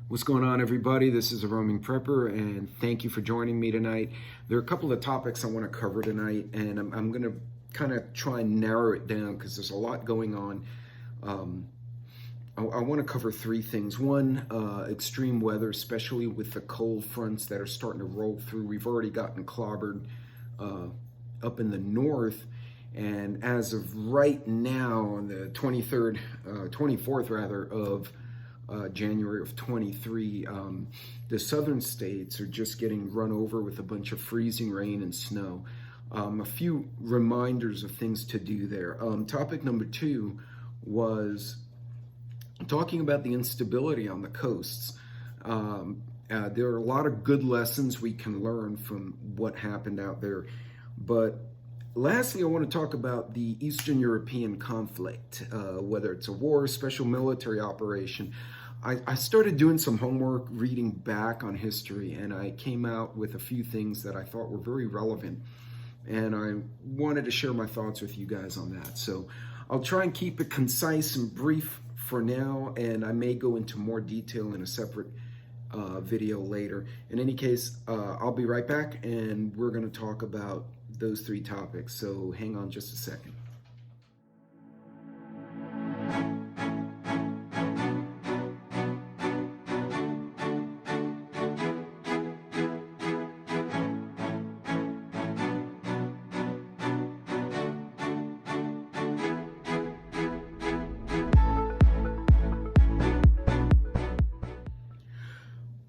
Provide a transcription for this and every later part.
What's going on, everybody? This is a roaming prepper, and thank you for joining me tonight. There are a couple of topics I want to cover tonight, and I'm going to kind of try and narrow it down because there's a lot going on. I want to cover three things. One, extreme weather, especially with the cold fronts that are starting to roll through. We've already gotten clobbered up in the north, and as of right now, on the 24th rather, of January of 23, the southern states are just getting run over with a bunch of freezing rain and snow. A few reminders of things to do there. Topic number two was talking about the instability on the coasts. There are a lot of good lessons we can learn from what happened out there. But lastly, I want to talk about the Eastern European conflict, whether it's a war, special military operation. I started doing some homework, reading back on history, and I came out with a few things that I thought were very relevant. And I wanted to share my thoughts with you guys on that. So I'll try and keep it concise and brief for now, and I may go into more detail in a separate video later. In any case, I'll be right back, and we're going to talk about those three topics. So hang on just a second.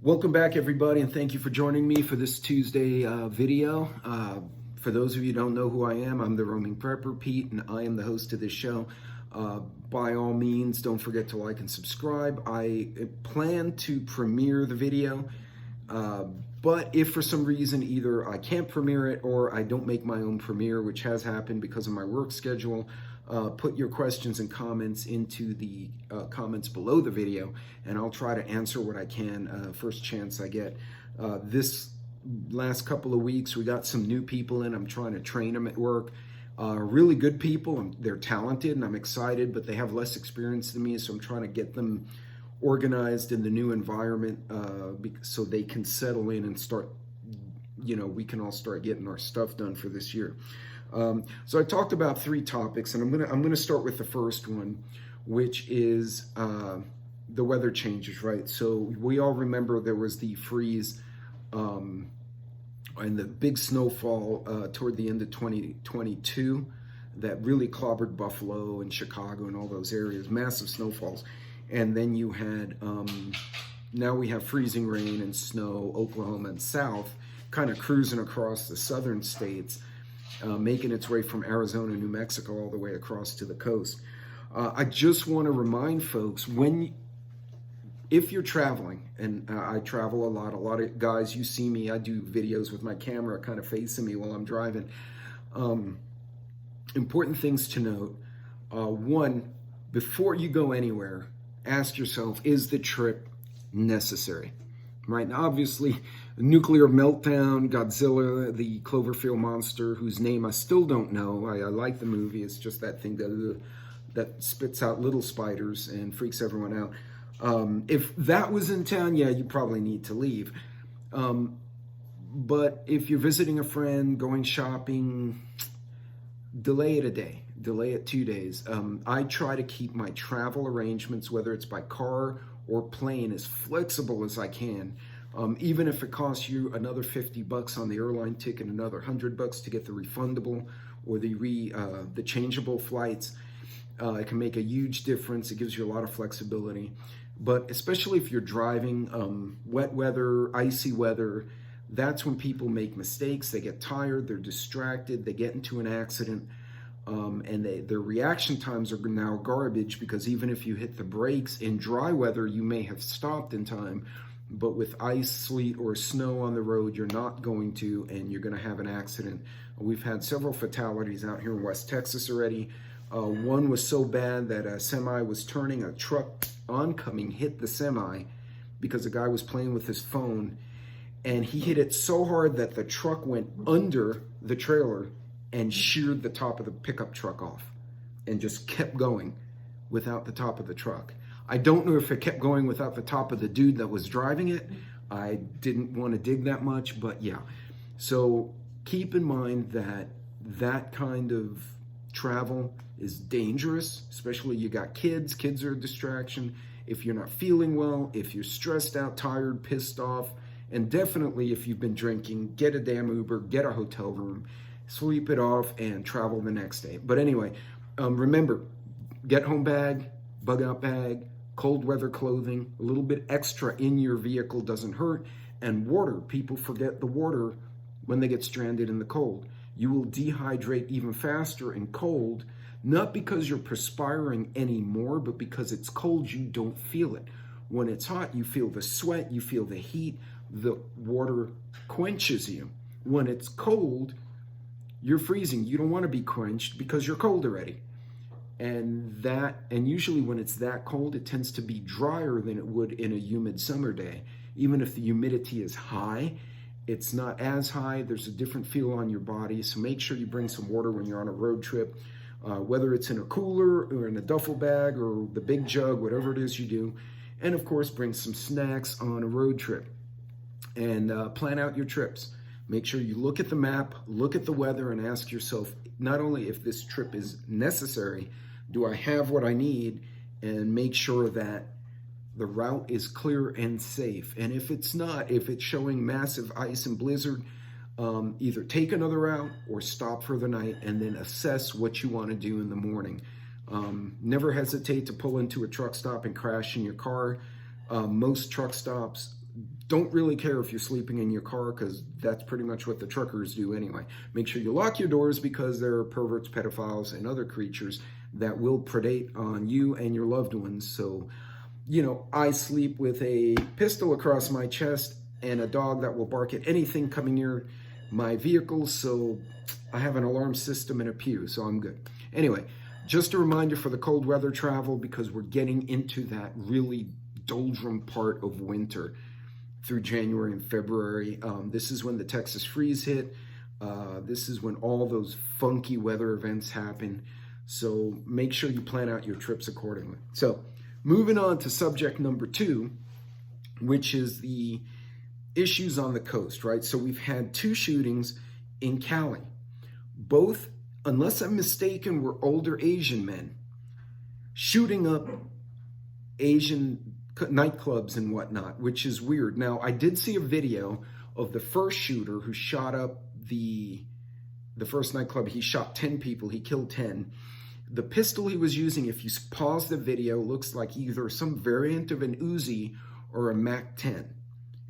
Welcome back, everybody, and thank you for joining me for this Tuesday video. For those of you who don't know who I am, I'm the Roaming Prepper, Pete, and I am the host of this show. By all means, don't forget to like and subscribe. I plan to premiere the video, but if for some reason either I can't premiere it or I don't make my own premiere, which has happened because of my work schedule, put your questions and comments into the comments below the video, and I'll try to answer what I can first chance I get. This last couple of weeks, we got some new people in. I'm trying to train them at work. Really good people. They're talented, and I'm excited, but they have less experience than me, so I'm trying to get them organized in the new environment so they can settle in and start, we can all start getting our stuff done for this year. So I talked about three topics, and I'm gonna start with the first one, which is the weather changes, right? So we all remember there was the freeze and the big snowfall toward the end of 2022 that really clobbered Buffalo and Chicago and all those areas, massive snowfalls. And then you had, now we have freezing rain and snow, Oklahoma and South, kind of cruising across the southern states, making its way from Arizona, New Mexico, all the way across to the coast. I just want to remind folks, if you're traveling, and I travel a lot of guys, you see me, I do videos with my camera kind of facing me while I'm driving. Important things to note. One, before you go anywhere, ask yourself, is the trip necessary? Right now, obviously, nuclear meltdown, Godzilla, the Cloverfield monster, whose name I still don't know. I like the movie. It's just that thing that spits out little spiders and freaks everyone out. If that was in town, yeah, you probably need to leave. But if you're visiting a friend, going shopping, delay it a day, delay it 2 days. I try to keep my travel arrangements, whether it's by car or plane, as flexible as I can. Even if it costs you another $50 on the airline ticket, another $100 to get the refundable or the changeable flights, it can make a huge difference. It gives you a lot of flexibility. But especially if you're driving, wet weather, icy weather, that's when people make mistakes. They get tired, they're distracted, they get into an accident, and their reaction times are now garbage, because even if you hit the brakes in dry weather, you may have stopped in time. But with ice, sleet, or snow on the road, you're not going to, and you're going to have an accident. We've had several fatalities out here in West Texas already. One was so bad that a semi was turning, a truck oncoming hit the semi because a guy was playing with his phone, and he hit it so hard that the truck went under the trailer and sheared the top of the pickup truck off and just kept going without the top of the truck. I don't know if it kept going without the top of the dude that was driving it. I didn't want to dig that much, but yeah. So keep in mind that that kind of travel is dangerous, especially you got kids. Kids are a distraction. If you're not feeling well, if you're stressed out, tired, pissed off, and definitely if you've been drinking, get a damn Uber, get a hotel room, sleep it off, and travel the next day. But anyway, remember, get home bag, bug out bag, cold weather clothing, a little bit extra in your vehicle doesn't hurt, and water. People forget the water when they get stranded in the cold. You will dehydrate even faster in cold, not because you're perspiring anymore, but because it's cold, you don't feel it. When it's hot, you feel the sweat, you feel the heat, the water quenches you. When it's cold, you're freezing. You don't want to be quenched because you're cold already. And usually when it's that cold, it tends to be drier than it would in a humid summer day. Even if the humidity is high, it's not as high. There's a different feel on your body. So make sure you bring some water when you're on a road trip, whether it's in a cooler or in a duffel bag or the big jug, whatever it is you do. And of course, bring some snacks on a road trip and plan out your trips. Make sure you look at the map, look at the weather, and ask yourself not only if this trip is necessary, do I have what I need, and make sure that the route is clear and safe. And if it's not, if it's showing massive ice and blizzard, either take another route or stop for the night and then assess what you want to do in the morning. Never hesitate to pull into a truck stop and crash in your car. Most truck stops don't really care if you're sleeping in your car because that's pretty much what the truckers do anyway. Make sure you lock your doors because there are perverts, pedophiles, and other creatures that will predate on you and your loved ones. So, you know, I sleep with a pistol across my chest and a dog that will bark at anything coming near my vehicle. So I have an alarm system and a pew, so I'm good. Anyway, just a reminder for the cold weather travel because we're getting into that really doldrum part of winter through January and February. This is when the Texas freeze hit. This is when all those funky weather events happen. So make sure you plan out your trips accordingly. So moving on to subject number 2, which is the issues on the coast, right? So we've had 2 shootings in Cali. Both, unless I'm mistaken, were older Asian men shooting up Asian nightclubs and whatnot, which is weird. Now, I did see a video of the first shooter who shot up the first nightclub. He shot 10 people. He killed 10. The pistol he was using, if you pause the video, looks like either some variant of an Uzi or a MAC-10.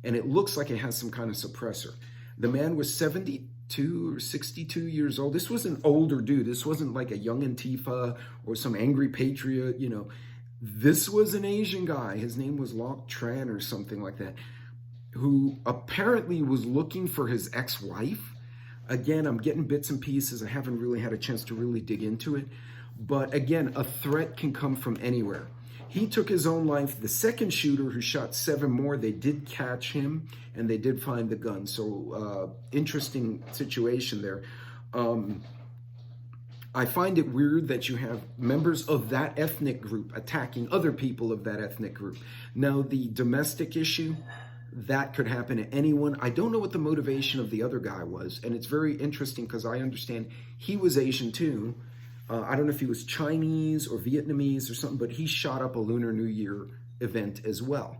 And it looks like it has some kind of suppressor. The man was 72 or 62 years old. This was an older dude. This wasn't like a young Antifa or some angry patriot, you know. This was an Asian guy. His name was Loc Tran or something like that, who apparently was looking for his ex-wife. Again, I'm getting bits and pieces. I haven't really had a chance to really dig into it. But again, a threat can come from anywhere. He took his own life. The second shooter who shot 7 more, they did catch him and they did find the gun. So interesting situation there. I find it weird that you have members of that ethnic group attacking other people of that ethnic group. Now, the domestic issue, that could happen to anyone. I don't know what the motivation of the other guy was. And it's very interesting because I understand he was Asian too. I don't know if he was Chinese or Vietnamese or something, but he shot up a Lunar New Year event as well.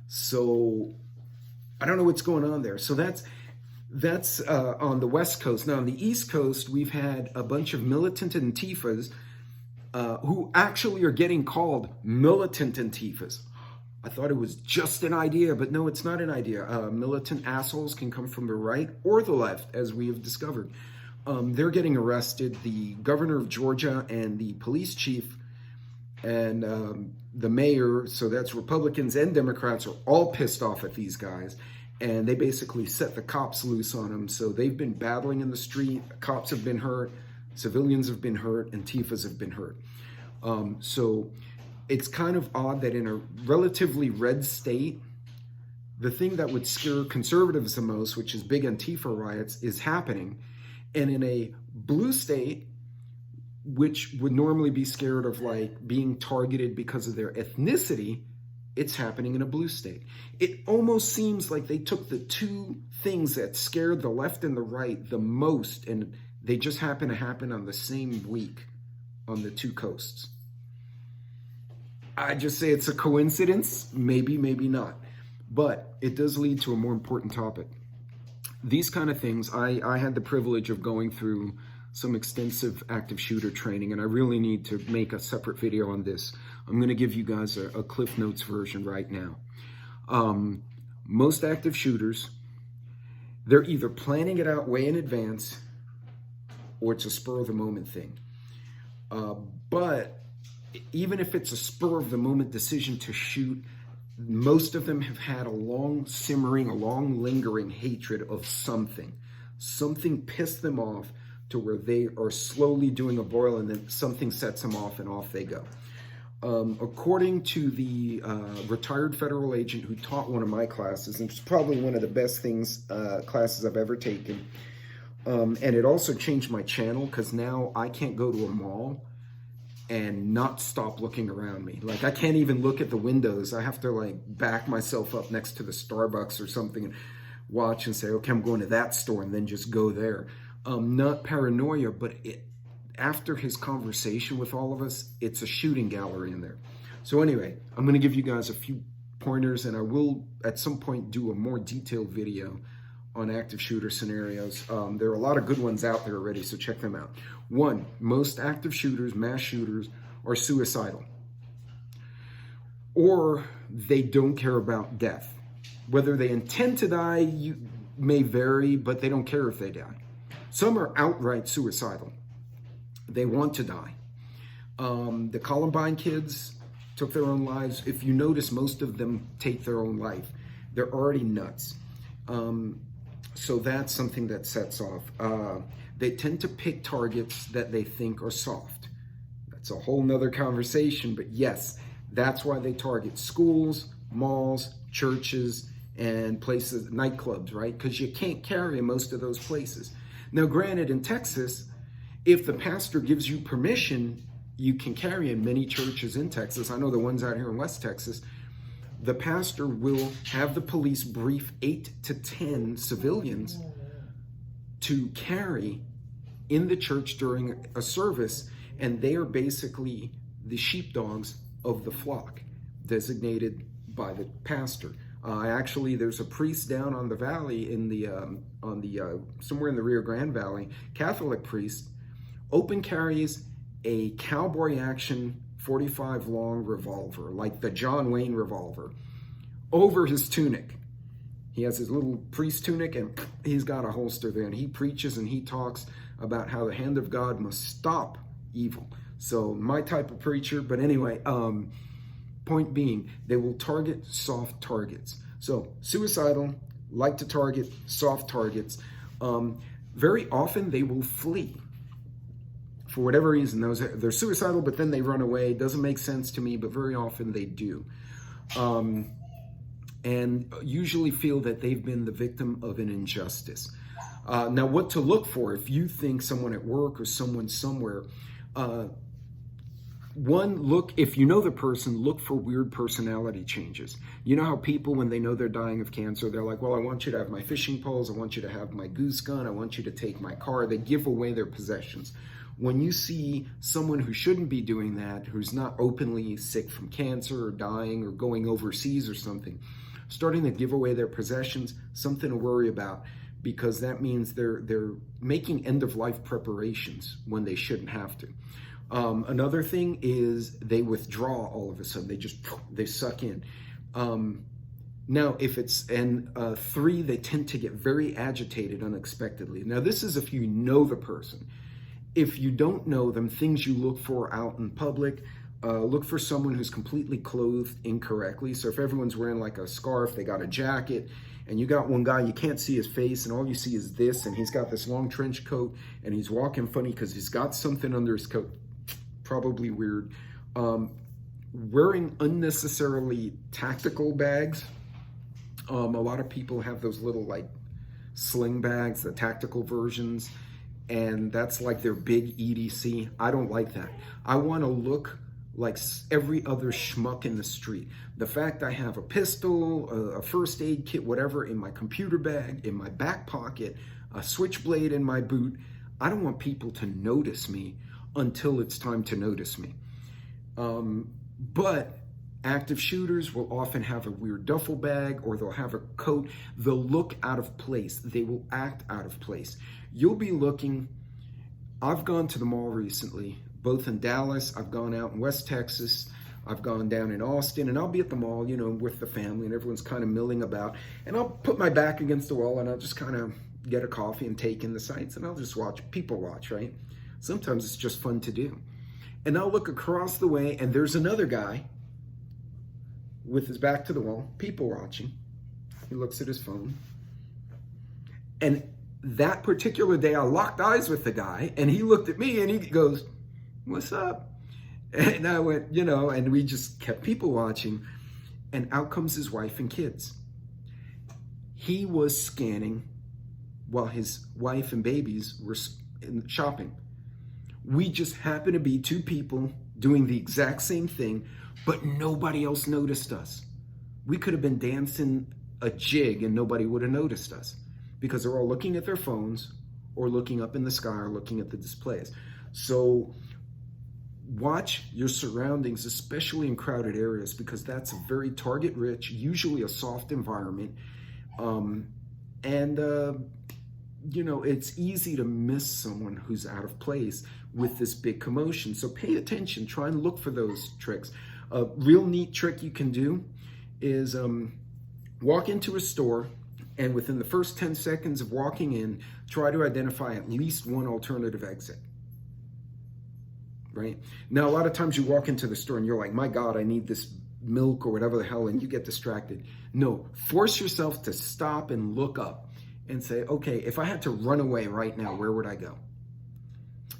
So I don't know what's going on there. So that's on the West Coast. Now, on the East Coast, we've had a bunch of militant Antifas who actually are getting called militant Antifas. I thought it was just an idea, but no, it's not an idea. Militant assholes can come from the right or the left, as we have discovered. They're getting arrested. The governor of Georgia and the police chief and the mayor, so that's Republicans and Democrats, are all pissed off at these guys. And they basically set the cops loose on them. So they've been battling in the street. Cops have been hurt. Civilians have been hurt. Antifas have been hurt. So it's kind of odd that in a relatively red state, the thing that would scare conservatives the most, which is big Antifa riots, is happening. And in a blue state, which would normally be scared of like being targeted because of their ethnicity, it's happening in a blue state. It almost seems like they took the two things that scared the left and the right the most, and they just happen to happen on the same week on the two coasts. I just say it's a coincidence, maybe, maybe not. But it does lead to a more important topic. These kind of things, I had the privilege of going through some extensive active shooter training, and I really need to make a separate video on this. I'm going to give you guys a Cliff Notes version right now. Most active shooters, they're either planning it out way in advance or it's a spur of the moment thing. But even if it's a spur of the moment decision to shoot, most of them have had a long simmering, a long lingering hatred of something. Something pissed them off to where they are slowly doing a boil, and then something sets them off and off they go. According to the retired federal agent who taught one of my classes, and it's probably one of the best classes I've ever taken, and it also changed my channel because now I can't go to a mall and not stop looking around me. Like I can't even look at the windows. I have to like back myself up next to the Starbucks or something and watch and say, okay, I'm going to that store, and then just go there. Not paranoia, but after his conversation with all of us, it's a shooting gallery in there. So anyway, I'm going to give you guys a few pointers, and I will at some point do a more detailed video on active shooter scenarios. There are a lot of good ones out there already, so check them out. One, most active shooters, mass shooters, are suicidal. Or they don't care about death. Whether they intend to die may vary, but they don't care if they die. Some are outright suicidal. They want to die. The Columbine kids took their own lives. If you notice, most of them take their own life. They're already nuts. So that's something that sets off. They tend to pick targets that they think are soft. That's a whole nother conversation, but yes, that's why they target schools, malls, churches, and places, nightclubs, right? Because you can't carry in most of those places. Now, granted, in Texas, if the pastor gives you permission, you can carry in many churches in Texas. I know the ones out here in West Texas. The pastor will have the police brief 8 to 10 civilians to carry in the church during a service, and they are basically the sheepdogs of the flock, designated by the pastor. Actually, there's a priest down on the valley in the somewhere in the Rio Grande Valley, Catholic priest, open carries a cowboy action 45 long revolver, like the John Wayne revolver, over his tunic. He has his little priest tunic, and he's got a holster there, and he preaches and he talks about how the hand of God must stop evil. So my type of preacher, but anyway, point being, they will target soft targets. So suicidal, like to target soft targets. Very often they will flee. For whatever reason, they're suicidal, but then they run away. Doesn't make sense to me, but very often they do. And usually feel that they've been the victim of an injustice. Now, what to look for if you think someone at work or someone somewhere, if you know the person, look for weird personality changes. You know how people, when they know they're dying of cancer, they're like, well, I want you to have my fishing poles, I want you to have my goose gun, I want you to take my car. They give away their possessions. When you see someone who shouldn't be doing that, who's not openly sick from cancer or dying or going overseas or something, starting to give away their possessions, something to worry about, because that means they're making end-of-life preparations when they shouldn't have to. Another thing is they withdraw all of a sudden. They suck in. Now, if it's, and 3, they tend to get very agitated unexpectedly. Now, this is if you know the person. If you don't know them, things you look for out in public, look for someone who's completely clothed incorrectly. So if everyone's wearing like a scarf, they got a jacket, and you got one guy, you can't see his face, and all you see is this, and he's got this long trench coat, and he's walking funny because he's got something under his coat. Probably weird. Wearing unnecessarily tactical bags. A lot of people have those little like sling bags, the tactical versions. and that's like their big EDC. I don't like that. I want to look like every other schmuck in the street. The fact I have a pistol, a first aid kit, whatever, in my computer bag, in my back pocket, a switchblade in my boot, I don't want people to notice me until it's time to notice me. But active shooters will often have a weird duffel bag, or they'll have a coat. They'll look out of place. They will act out of place. You'll be looking. I've gone to the mall recently, both in Dallas. I've gone out in West Texas. I've gone down in Austin, and I'll be at the mall, you know, with the family, and everyone's kind of milling about. And I'll put my back against the wall, and I'll just kind of get a coffee and take in the sights, and I'll just watch people watch, right? Sometimes it's just fun to do. And I'll look across the way, and there's another guy with his back to the wall, people watching. He looks at his phone. And that particular day, I locked eyes with the guy, and he looked at me, and he goes, "What's up?" And I went, you know, and we just kept people watching. And out comes his wife and kids. He was scanning while his wife and babies were shopping. We just happened to be two people doing the exact same thing, but nobody else noticed us. We could have been dancing a jig and nobody would have noticed us, because they're all looking at their phones or looking up in the sky or looking at the displays. So watch your surroundings, especially in crowded areas, because that's a very target rich, usually a soft environment. You know, it's easy to miss someone who's out of place with this big commotion. So pay attention, try and look for those tricks. A real neat trick you can do is walk into a store, and within the first 10 seconds of walking in, try to identify at least one alternative exit. Right? Now, a lot of times you walk into the store and you're like, my God, I need this milk or whatever the hell, and you get distracted. No, force yourself to stop and look up and say, okay, if I had to run away right now, where would I go?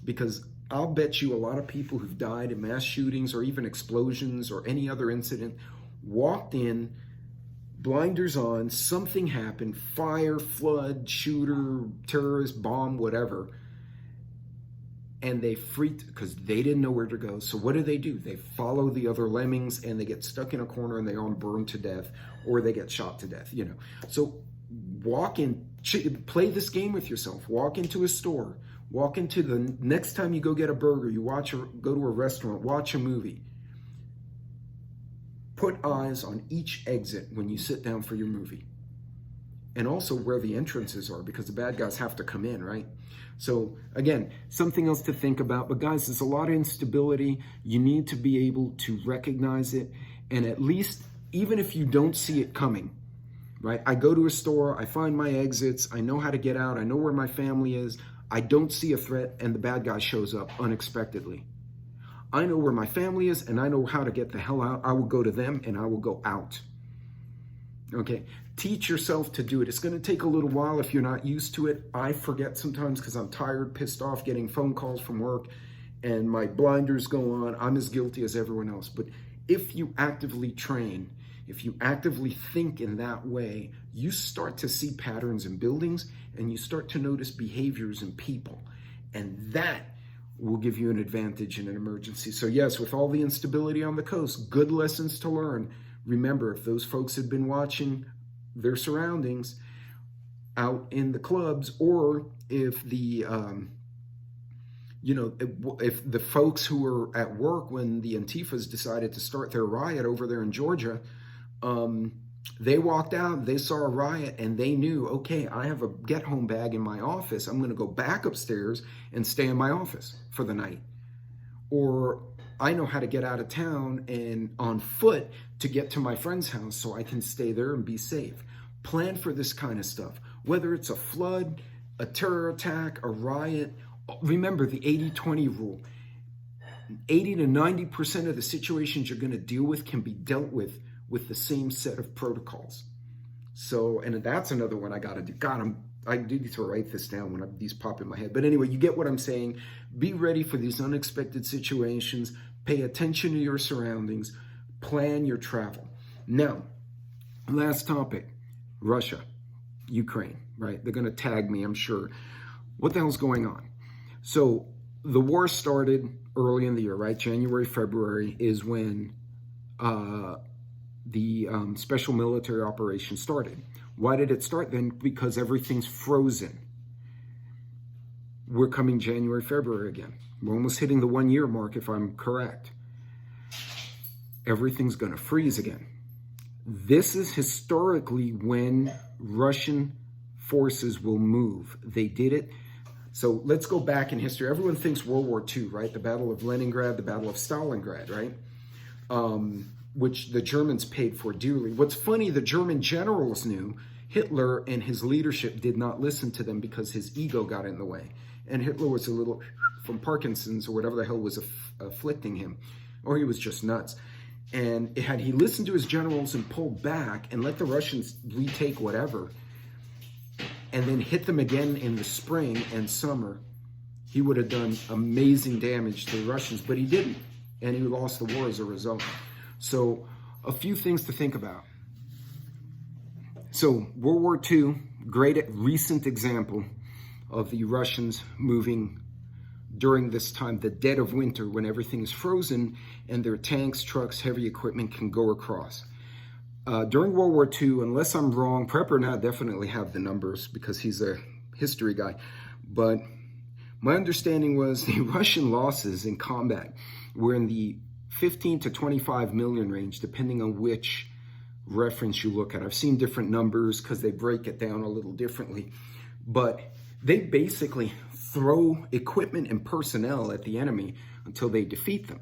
Because I'll bet you a lot of people who've died in mass shootings or even explosions or any other incident walked in, blinders on, something happened, fire, flood, shooter, terrorist, bomb, whatever, and they freaked because they didn't know where to go. So what do? They follow the other lemmings, and they get stuck in a corner, and they all burn to death, or they get shot to death, you know. So walk in, play this game with yourself. Walk into a store, walk into the next time you go get a burger, you go to a restaurant, watch a movie. Put eyes on each exit when you sit down for your movie. And also where the entrances are, because the bad guys have to come in, right? So again, something else to think about. But guys, there's a lot of instability. You need to be able to recognize it. And at least, even if you don't see it coming, right? I go to a store, I find my exits, I know how to get out, I know where my family is, I don't see a threat, and the bad guy shows up unexpectedly. I know where my family is, and I know how to get the hell out. I will go to them, and I will go out. Okay? Teach yourself to do it. It's going to take a little while if you're not used to it. I forget sometimes because I'm tired, pissed off, getting phone calls from work, and my blinders go on. I'm as guilty as everyone else. But if you actively train, if you actively think in that way, you start to see patterns in buildings, and you start to notice behaviors in people. And that will give you an advantage in an emergency. So yes, with all the instability on the coast, good lessons to learn. Remember, if those folks had been watching their surroundings out in the clubs, or if the if the folks who were at work when the Antifas decided to start their riot over there in Georgia, they walked out, they saw a riot, and they knew, okay, I have a get-home bag in my office. I'm going to go back upstairs and stay in my office for the night. Or I know how to get out of town and on foot to get to my friend's house so I can stay there and be safe. Plan for this kind of stuff. Whether it's a flood, a terror attack, a riot, remember the 80-20 rule. 80 to 90% of the situations you're going to deal with can be dealt with the same set of protocols. So, and that's another one I got to do. God, I need to write this down when these pop in my head. But anyway, you get what I'm saying. Be ready for these unexpected situations. Pay attention to your surroundings. Plan your travel. Now, last topic, Russia, Ukraine, right? They're going to tag me, I'm sure. What the hell's going on? So the war started early in the year, right? January, February is when the special military operation started. Why did it start then? Because everything's frozen. We're coming January, February again. We're almost hitting the 1 year mark, if I'm correct. Everything's going to freeze again. This is historically when Russian forces will move. They did it. So let's go back in history. Everyone thinks World War II, right? The Battle of Leningrad, the Battle of Stalingrad, right? Which the Germans paid for dearly. What's funny, the German generals knew Hitler and his leadership did not listen to them because his ego got in the way. And Hitler was a little from Parkinson's or whatever the hell was afflicting him, or he was just nuts. And had he listened to his generals and pulled back and let the Russians retake whatever, and then hit them again in the spring and summer, he would have done amazing damage to the Russians, but he didn't. And he lost the war as a result. So a few things to think about. So World War II, great recent example of the Russians moving during this time, the dead of winter, when everything is frozen and their tanks, trucks, heavy equipment can go across. During World War II, unless I'm wrong, Prepper and I definitely have the numbers because he's a history guy, but my understanding was the Russian losses in combat were in the 15 to 25 million range, depending on which reference you look at. I've seen different numbers because they break it down a little differently, but they basically throw equipment and personnel at the enemy until they defeat them.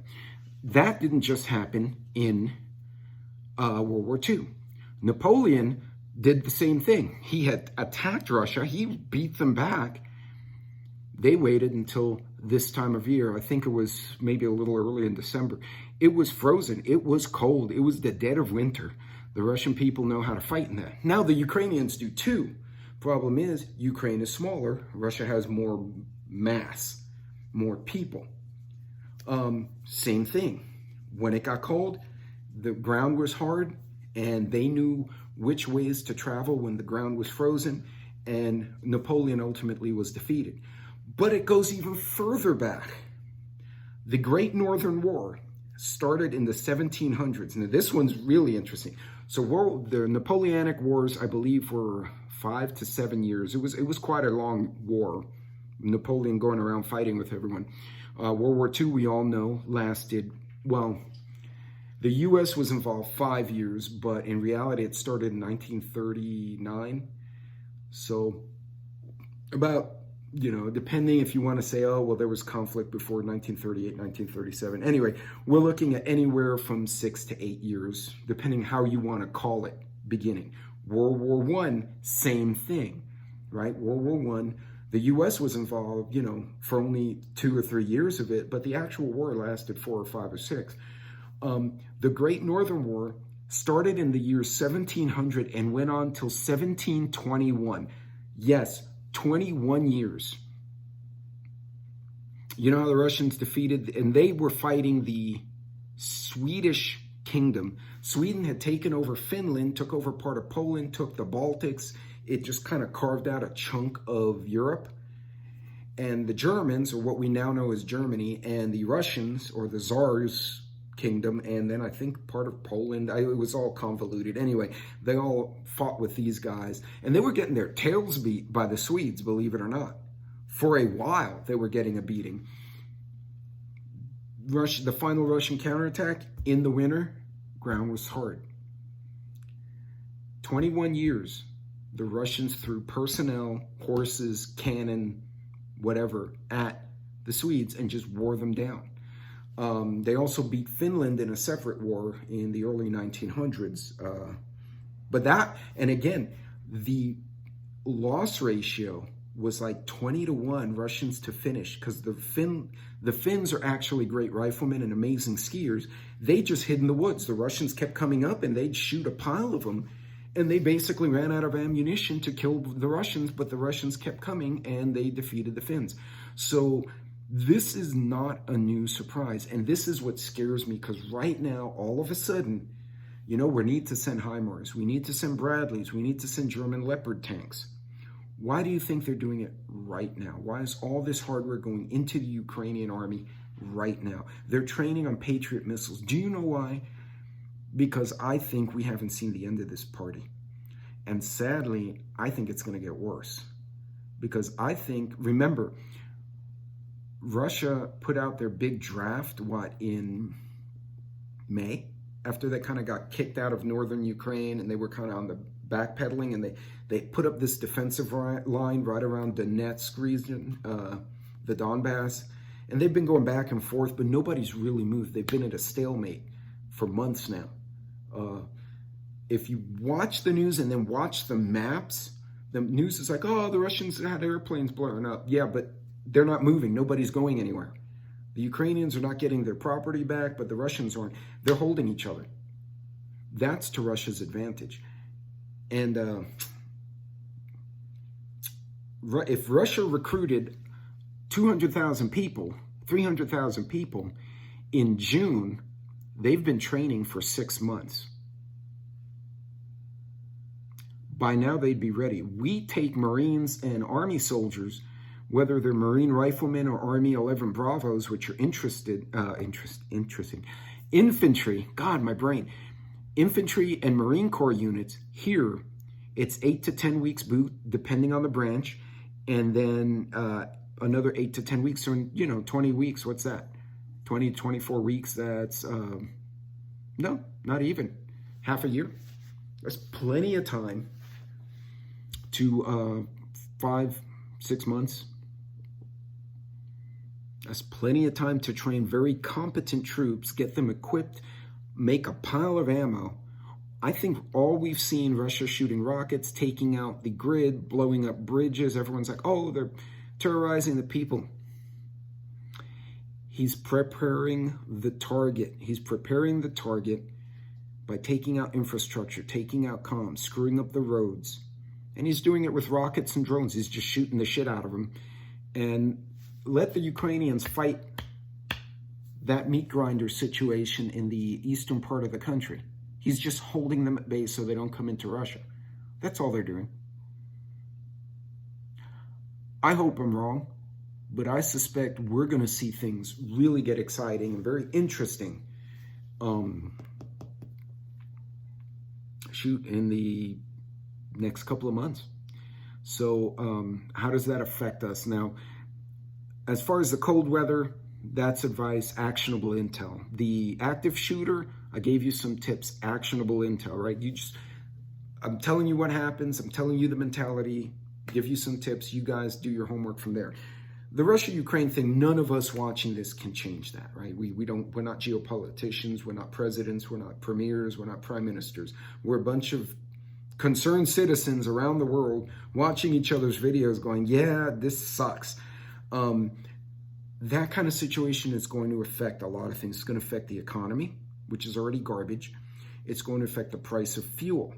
That didn't just happen in World War II. Napoleon did the same thing. He had attacked Russia. He beat them back. They waited until this time of year. I think it was maybe a little early in December. It was frozen. It was cold. It was the dead of winter. The Russian people know how to fight in that. Now the Ukrainians do too. Problem is, Ukraine is smaller. Russia has more mass, more people. Same thing. When it got cold, the ground was hard, and they knew which ways to travel when the ground was frozen, and Napoleon ultimately was defeated. But it goes even further back. The Great Northern War started in the 1700s. Now, this one's really interesting. So the Napoleonic Wars, I believe, were 5 to 7 years. It was quite a long war. Napoleon going around fighting with everyone. World War II, we all know, lasted, well, the U.S. was involved 5 years, but in reality, it started in 1939. So about, depending if you want to say, oh, well, there was conflict before 1938, 1937. Anyway, we're looking at anywhere from 6 to 8 years, depending how you want to call it, beginning. World War I, same thing, right? World War I, the U.S. was involved, for only 2 or 3 years of it, but the actual war lasted 4 or 5 or 6. The Great Northern War started in the year 1700 and went on till 1721. Yes, 21 years. You know how the Russians defeated, and they were fighting the Swedish kingdom. Sweden had taken over Finland, took over part of Poland, took the Baltics. It just kind of carved out a chunk of Europe. And the Germans, or what we now know as Germany, and the Russians, or the Tsar's kingdom, and then I think part of Poland, it was all convoluted. Anyway, they all fought with these guys, and they were getting their tails beat by the Swedes, believe it or not. For a while, they were getting a beating. The final Russian counterattack in the winter, ground was hard. 21 years, the Russians threw personnel, horses, cannon, whatever, at the Swedes and just wore them down. They also beat Finland in a separate war in the early 1900s. But that, and again, the loss ratio was like 20 to 1 Russians to Finnish, because the Finns are actually great riflemen and amazing skiers. They just hid in the woods. The Russians kept coming up and they'd shoot a pile of them, and they basically ran out of ammunition to kill the Russians, but the Russians kept coming and they defeated the Finns. So this is not a new surprise. And this is what scares me, because right now, all of a sudden, we need to send HIMARS. We need to send Bradleys. We need to send German Leopard tanks. Why do you think they're doing it right now? Why is all this hardware going into the Ukrainian army right now? They're training on Patriot missiles. Do you know why? Because I think we haven't seen the end of this party. And sadly, I think it's going to get worse. Because I think, remember, Russia put out their big draft, in May? After they kind of got kicked out of northern Ukraine and they were kind of on the backpedaling, and they put up this defensive line right around Donetsk region, the Donbass. And they've been going back and forth, but nobody's really moved. They've been at a stalemate for months now. If you watch the news and then watch the maps, the news is like, oh, the Russians had airplanes blowing up. Yeah, but they're not moving. Nobody's going anywhere. The Ukrainians are not getting their property back, but the Russians aren't. They're holding each other. That's to Russia's advantage. And if Russia recruited 200,000 people, 300,000 people in June, they've been training for 6 months. By now, they'd be ready. We take Marines and Army soldiers, whether they're Marine Riflemen or Army 11 Bravos, which are interesting. Infantry, God, my brain. Infantry and Marine Corps units, here, it's 8 to 10 weeks boot, depending on the branch, and then another 8 to 10 weeks, or 20 weeks, what's that? 20, 24 weeks, that's, no, not even, half a year. That's plenty of time to 5-6 months. That's plenty of time to train very competent troops, get them equipped, make a pile of ammo. I think all we've seen, Russia shooting rockets, taking out the grid, blowing up bridges. Everyone's like, oh, they're terrorizing the people. He's preparing the target. He's preparing the target by taking out infrastructure, taking out comms, screwing up the roads. And he's doing it with rockets and drones. He's just shooting the shit out of them. And let the Ukrainians fight that meat grinder situation in the eastern part of the country. He's just holding them at bay so they don't come into Russia. That's all they're doing. I hope I'm wrong, but I suspect we're going to see things really get exciting and very interesting in the next couple of months. So how does that affect us? Now, as far as the cold weather, that's advice, actionable intel. The active shooter, I gave you some tips, actionable intel, right? I'm telling you what happens. I'm telling you the mentality, give you some tips. You guys do your homework from there. The Russia-Ukraine thing, none of us watching this can change that, right? We're not geopoliticians. We're not presidents. We're not premiers. We're not prime ministers. We're a bunch of concerned citizens around the world watching each other's videos going, yeah, this sucks. That kind of situation is going to affect a lot of things. It's going to affect the economy, which is already garbage. It's going to affect the price of fuel,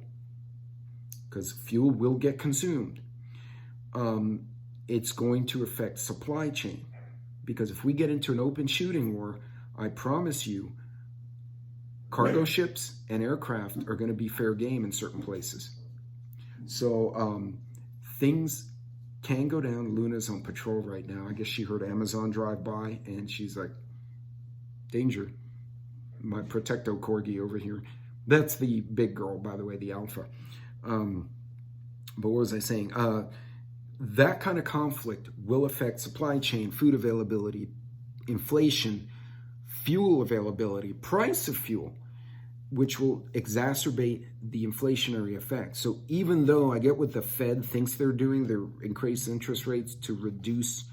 because fuel will get consumed. It's going to affect supply chain, because if we get into an open shooting war, I promise you, cargo ships and aircraft are going to be fair game in certain places. So things can go down. Luna's on patrol right now. I guess she heard Amazon drive by and she's like, danger. My Protecto Corgi over here. That's the big girl, by the way, the alpha. But what was I saying? That kind of conflict will affect supply chain, food availability, inflation, fuel availability, price of fuel, which will exacerbate the inflationary effect. So even though I get what the Fed thinks they're doing, they're increasing interest rates to reduce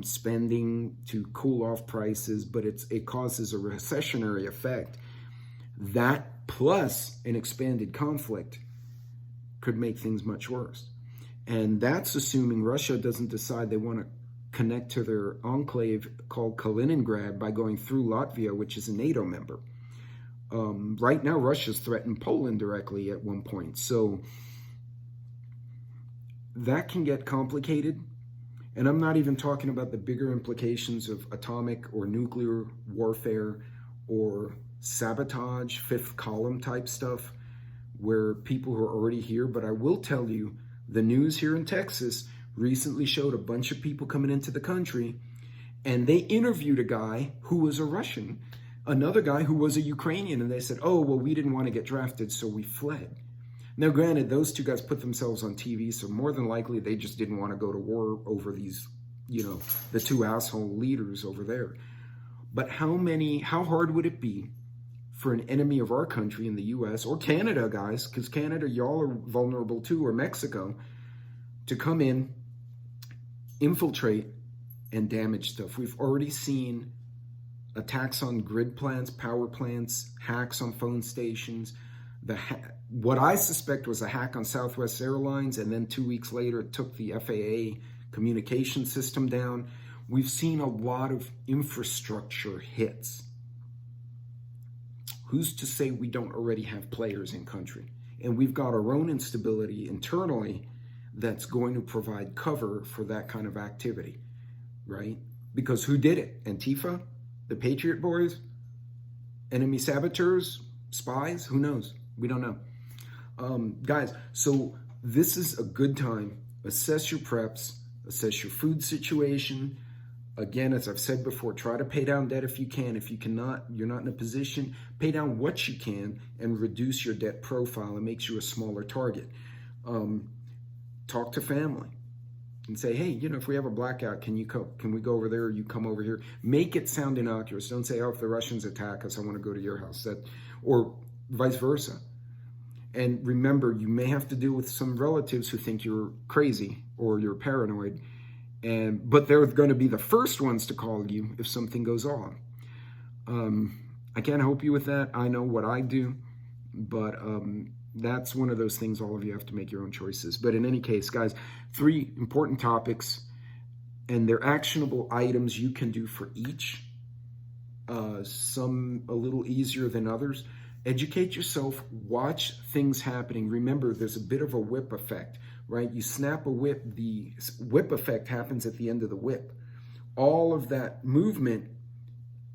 spending, to cool off prices, but it causes a recessionary effect. That plus an expanded conflict could make things much worse. And that's assuming Russia doesn't decide they want to connect to their enclave called Kaliningrad by going through Latvia, which is a NATO member. Right now, Russia's threatened Poland directly at one point. So that can get complicated. And I'm not even talking about the bigger implications of atomic or nuclear warfare or sabotage, fifth column type stuff, where people who are already here. But I will tell you The news here in Texas recently showed a bunch of people coming into the country, and they interviewed a guy who was a Russian, another guy who was a Ukrainian, and they said, oh, well, we didn't want to get drafted, so we fled. Now, granted, those two guys put themselves on TV, so more than likely they just didn't want to go to war over these, the two asshole leaders over there. But how hard would it be for an enemy of our country in the U.S. or Canada, guys, because Canada, y'all are vulnerable too, or Mexico, to come in, infiltrate, and damage stuff? We've already seen attacks on grid plants, power plants, hacks on phone stations. What I suspect was a hack on Southwest Airlines, and then 2 weeks later it took the FAA communication system down. We've seen a lot of infrastructure hits. Who's to say we don't already have players in country? And we've got our own instability internally that's going to provide cover for that kind of activity, right? Because who did it? Antifa? The Patriot Boys? Enemy saboteurs? Spies? Who knows? We don't know. Guys, so this is a good time. Assess your preps, assess your food situation. Again, as I've said before, try to pay down debt if you can. If you cannot, you're not in a position, pay down what you can and reduce your debt profile. It makes you a smaller target. Talk to family and say, hey, if we have a blackout, can we go over there, or you come over here? Make it sound innocuous. Don't say, oh, if the Russians attack us, I want to go to your house. Or vice versa. And remember, you may have to deal with some relatives who think you're crazy or you're paranoid, but they're going to be the first ones to call you if something goes on. I can't help you with that. I know what I do, but that's one of those things all of you have to make your own choices. But in any case, guys, 3 important topics, and they're actionable items you can do for each. Some a little easier than others. Educate yourself, watch things happening. Remember, there's a bit of a whip effect, right? You snap a whip, the whip effect happens at the end of the whip. All of that movement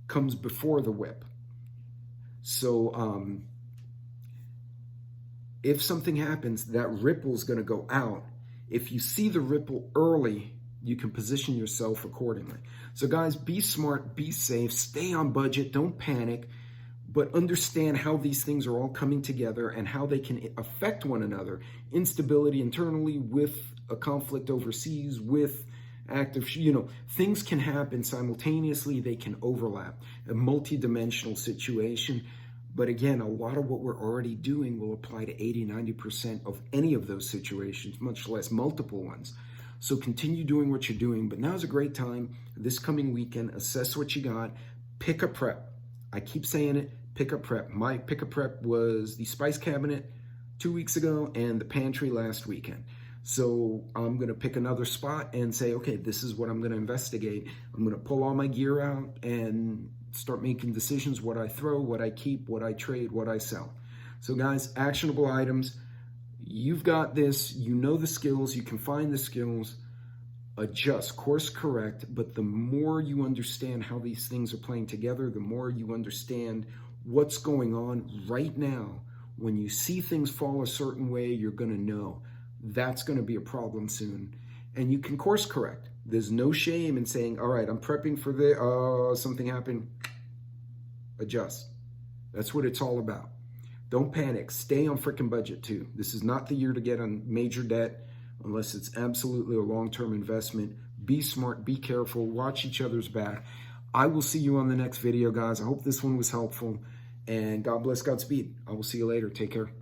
comes before the whip. So if something happens, that ripple is going to go out. If you see the ripple early, you can position yourself accordingly. So guys, be smart, be safe, stay on budget, don't panic, but understand how these things are all coming together and how they can affect one another. Instability internally with a conflict overseas, with active, things can happen simultaneously. They can overlap. A multi-dimensional situation. But again, a lot of what we're already doing will apply to 80-90% of any of those situations, much less multiple ones. So continue doing what you're doing. But now's a great time. This coming weekend, assess what you got. Pick a prep. I keep saying it, pick a prep. My pick a prep was the spice cabinet 2 weeks ago and the pantry last weekend. So I'm going to pick another spot and say, okay, this is what I'm going to investigate. I'm going to pull all my gear out and start making decisions, what I throw, what I keep, what I trade, what I sell. So guys, actionable items. You've got this. You know the skills. You can find the skills. Adjust, course correct, but the more you understand how these things are playing together, the more you understand what's going on right now. When you see things fall a certain way, you're going to know that's going to be a problem soon. And you can course correct. There's no shame in saying, all right, I'm prepping for this, something happened, adjust. That's what it's all about. Don't panic. Stay on freaking budget too. This is not the year to get on major debt unless it's absolutely a long-term investment. Be smart, be careful, watch each other's back. I will see you on the next video, guys. I hope this one was helpful, and God bless, Godspeed. I will see you later. Take care.